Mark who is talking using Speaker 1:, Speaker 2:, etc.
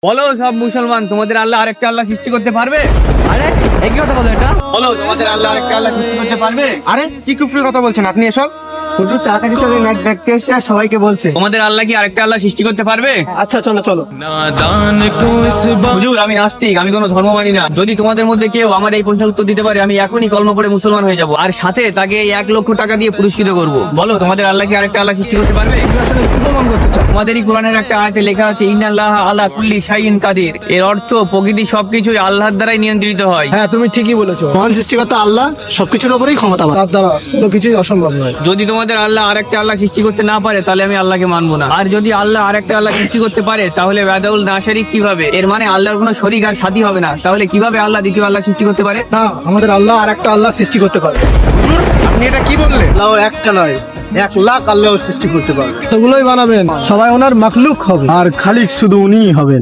Speaker 1: বলো সব মুসলমান, তোমাদের আল্লাহ আরেকটা আল্লাহ সৃষ্টি করতে পারবে?
Speaker 2: আরে একই কথা বলো এটা।
Speaker 1: বলো তোমাদের আল্লাহ আরেকটা আল্লাহ সৃষ্টি করতে পারবে?
Speaker 3: আরে কি কুফরির কথা বলছেন আপনি এসব?
Speaker 2: হুজুর তাড়াতাড়ি চলেন, এক ব্যক্তি এসে সবাইকে বলছে।
Speaker 1: তোমাদের আল্লাহ কি আরেকটা আল্লাহ সৃষ্টি করতে পারবে?
Speaker 2: আচ্ছা চলো চলো।
Speaker 1: হুজুর আমি নাস্তিক, আমি কোনো ধর্ম মানি না। যদি তোমাদের মধ্যে কেউ আমার এই প্রশ্নের উত্তর দিতে পারে, আমি এখনই কলমা পড়ে মুসলমান হয়ে যাব, আর সাথে তাকে এই 1,00,000 টাকা দিয়ে পুরস্কৃত করব। বলো তোমাদের আল্লাহ কি আরেকটা আল্লাহ সৃষ্টি করতে পারবে?
Speaker 2: তুমি আসলে কি প্রমাণ করতে চাও?
Speaker 1: তোমাদেরই কোরআনের একটা আয়াতে লেখা আছে ইন্নাল্লাহ আলা কুল্লি শাইইন কাদির। এর অর্থ প্রকৃতি সবকিছুই আল্লাহর দ্বারাই নিয়ন্ত্রিত হয়।
Speaker 2: হ্যাঁ তুমি ঠিকই বলেছো, মহান সৃষ্টিকর্তা আল্লাহ সবকিছুর উপরেই ক্ষমতাবান, তার দ্বারা কোনো কিছুই অসম্ভব নয়।
Speaker 1: যদি তোমাদের আল্লাহ আরেকটা আল্লাহ সৃষ্টি করতে না পারে, তাহলে আমি আল্লাহকে মানবো না। আর যদি আল্লাহ আরেকটা আল্লাহ সৃষ্টি করতে পারে, তাহলে ওয়াদাউল না শারিক কিভাবে? এর মানে আল্লাহর কোনো শরীক আর সাথী হবে না। তাহলে কিভাবে আল্লাহ দ্বিতীয় আল্লাহ সৃষ্টি করতে পারে?
Speaker 2: না, আমাদের আল্লাহ আর একটা আল্লাহ সৃষ্টি করতে পারে।
Speaker 3: হুজুর আপনি এটা কি বললেন?
Speaker 2: আল্লাহ একটা নয়, 1,00,000 আল্লাহ সৃষ্টি করতে পারবে। তোগুলোই বানাবেন, সবাই ওনার মাখলুক হবে আর খালিক শুধু উনিই হবেন।